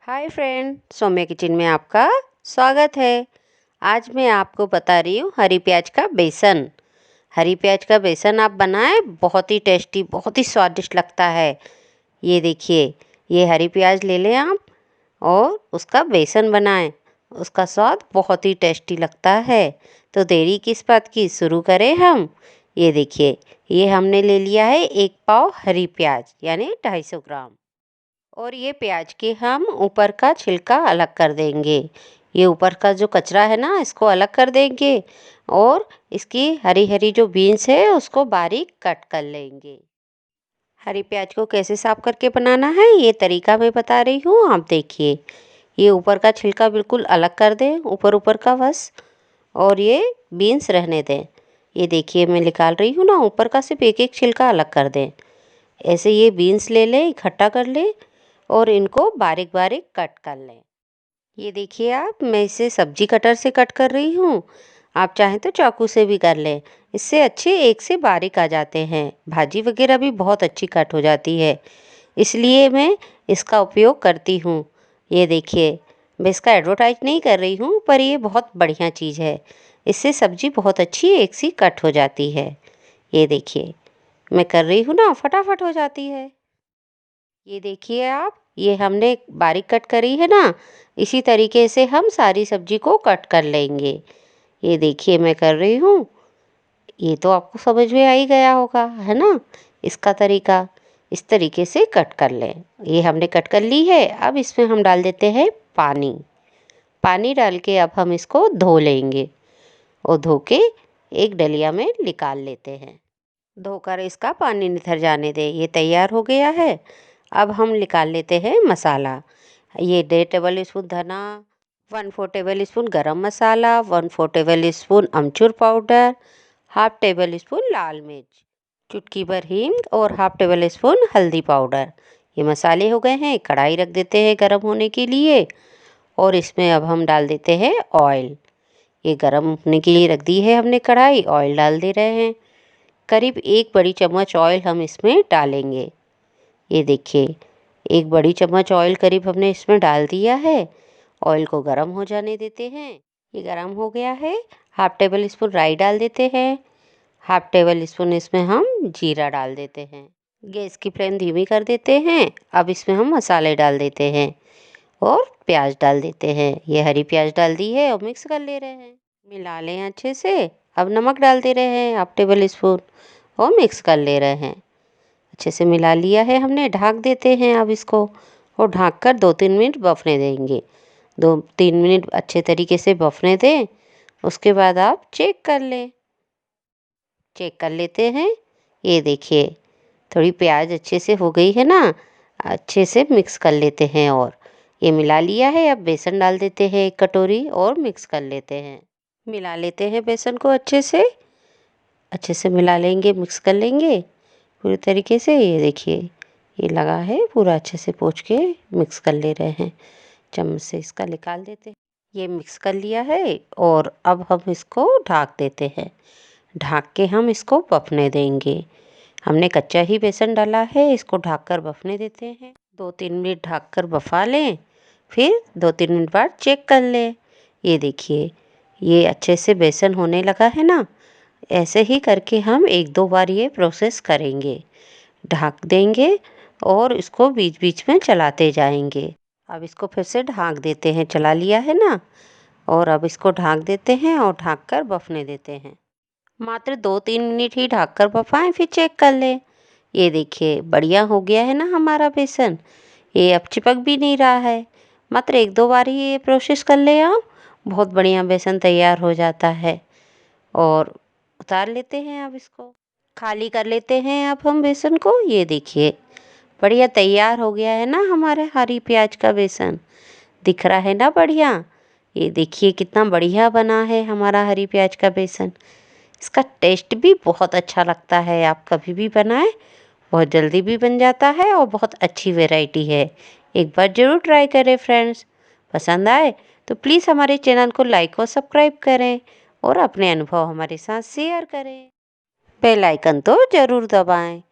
Hi friend, Saumya kitchen में आपका स्वागत है। आज मैं आपको बता रही हूँ हरी प्याज का बेसन। हरी प्याज का बेसन आप बनाएं, बहुत ही टेस्टी, बहुत ही स्वादिष्ट लगता है। ये देखिए, ये हरी प्याज ले लें आप और उसका बेसन बनाएं। उसका स्वाद बहुत ही टेस्टी लगता है। तो देरी किस बात की, शुरू करें हम। ये देखिए, ये हमने ले लिया है 1 पाव हरी प्याज यानी 250 ग्राम। और ये प्याज के हम ऊपर का छिलका अलग कर देंगे। ये ऊपर का जो कचरा है ना, इसको अलग कर देंगे। और इसकी हरी हरी जो बीन्स है उसको बारीक कट कर लेंगे। हरी प्याज को कैसे साफ करके बनाना है ये तरीका मैं बता रही हूँ, आप देखिए। ये ऊपर का छिलका बिल्कुल अलग कर दें, ऊपर ऊपर का बस। और ये बीन्स रहने दें। ये देखिए, मैं निकाल रही हूँ ना, ऊपर का सिर्फ एक एक छिलका अलग कर दें। ऐसे ये बीन्स ले लें, इकट्ठा कर लें और इनको बारीक बारीक कट कर लें। ये देखिए आप, मैं इसे सब्जी कटर से कट कर रही हूँ। आप चाहें तो चाकू से भी कर लें, इससे अच्छे एक से बारीक आ जाते हैं। भाजी वगैरह भी बहुत अच्छी कट हो जाती है, इसलिए मैं इसका उपयोग करती हूँ। ये देखिए, मैं इसका एडवर्टाइज नहीं कर रही हूँ, पर ये बहुत बढ़िया चीज़ है। इससे सब्जी बहुत अच्छी एक सी कट हो जाती है। ये देखिए, मैं कर रही हूँ ना, फटाफट हो जाती है। ये देखिए आप, ये हमने बारीक कट करी है ना, इसी तरीके से हम सारी सब्जी को कट कर लेंगे। ये देखिए, मैं कर रही हूँ। ये तो आपको समझ में आ ही गया होगा, है ना, इसका तरीका। इस तरीके से कट कर लें। ये हमने कट कर ली है। अब इसमें हम डाल देते हैं पानी। पानी डाल के अब हम इसको धो लेंगे और धो के एक डलिया में निकाल लेते हैं। धोकर इसका पानी निथर जाने दें। ये तैयार हो गया है। अब हम निकाल लेते हैं मसाला। ये 1.5 टेबल स्पून धना, 1/4 टेबल स्पून गरम मसाला, 1/4 टेबल स्पून अमचूर पाउडर, हाफ टेबल स्पून लाल मिर्च, चुटकी भर हींग और हाफ टेबल स्पून हल्दी पाउडर। ये मसाले हो गए हैं। कढ़ाई रख देते हैं गरम होने के लिए और इसमें अब हम डाल देते हैं ऑयल। ये गरम होने के लिए रख दी है हमने कढ़ाई, ऑयल डाल दे रहे हैं। करीब 1 बड़ी चम्मच ऑयल हम इसमें डालेंगे। ये देखिए, 1 बड़ी चम्मच ऑयल करीब हमने इसमें डाल दिया है। ऑयल को गर्म हो जाने देते हैं। ये गर्म हो गया है। हाफ टेबल स्पून राई डाल देते हैं। हाफ टेबल स्पून इसमें हम जीरा डाल देते हैं। गैस की फ्लेम धीमी कर देते हैं। अब इसमें हम मसाले डाल देते हैं और प्याज डाल देते हैं। ये हरी प्याज डाल दी है और मिक्स कर ले रहे हैं। मिला लें अच्छे से। अब नमक डाल दे रहे हैं हाफ टेबल स्पून और मिक्स कर ले रहे हैं। अच्छे से मिला लिया है हमने, ढक देते हैं अब इसको और ढक कर 2-3 मिनट बफने देंगे। 2-3 मिनट अच्छे तरीके से बफने दें। उसके बाद आप चेक कर लें। चेक कर लेते हैं। ये देखिए, थोड़ी प्याज अच्छे से हो गई है ना। अच्छे से मिक्स कर लेते हैं और ये मिला लिया है। अब बेसन डाल देते हैं 1 कटोरी और मिक्स कर लेते हैं। मिला लेते हैं बेसन को अच्छे से मिला लेंगे, मिक्स कर लेंगे पूरी तरीके से। ये देखिए, ये लगा है पूरा, अच्छे से पोंछ के मिक्स कर ले रहे हैं। चम्मच से इसका निकाल देते हैं। ये मिक्स कर लिया है और अब हम इसको ढक देते हैं। ढक के हम इसको बफने देंगे। हमने कच्चा ही बेसन डाला है, इसको ढक कर बफने देते हैं। 2-3 मिनट ढक कर बफा लें, फिर 2-3 मिनट बाद चेक कर लें। ये देखिए, ये अच्छे से बेसन होने लगा है ना। ऐसे ही करके हम 1-2 बार ये प्रोसेस करेंगे। ढक देंगे और इसको बीच बीच में चलाते जाएंगे। अब इसको फिर से ढक देते हैं। चला लिया है ना, और अब इसको ढक देते हैं और ढक कर बफने देते हैं। मात्र 2-3 मिनट ही ढक कर बफाएं, फिर चेक कर लें। ये देखिए, बढ़िया हो गया है ना हमारा बेसन। ये अब चिपक भी नहीं रहा है। मात्र 1-2 बार ही ये प्रोसेस कर ले आप, बहुत बढ़िया बेसन तैयार हो जाता है। और उतार लेते हैं अब इसको। खाली कर लेते हैं अब हम बेसन को। ये देखिए, बढ़िया तैयार हो गया है ना हमारे हरी प्याज का बेसन। दिख रहा है ना बढ़िया। ये देखिए, कितना बढ़िया बना है हमारा हरी प्याज का बेसन। इसका टेस्ट भी बहुत अच्छा लगता है। आप कभी भी बनाएं, बहुत जल्दी भी बन जाता है और बहुत अच्छी वैरायटी है। एक बार ज़रूर ट्राई करें फ्रेंड्स। पसंद आए तो प्लीज़ हमारे चैनल को लाइक और सब्सक्राइब करें और अपने अनुभव हमारे साथ शेयर करें। बेल आइकन तो ज़रूर दबाएं।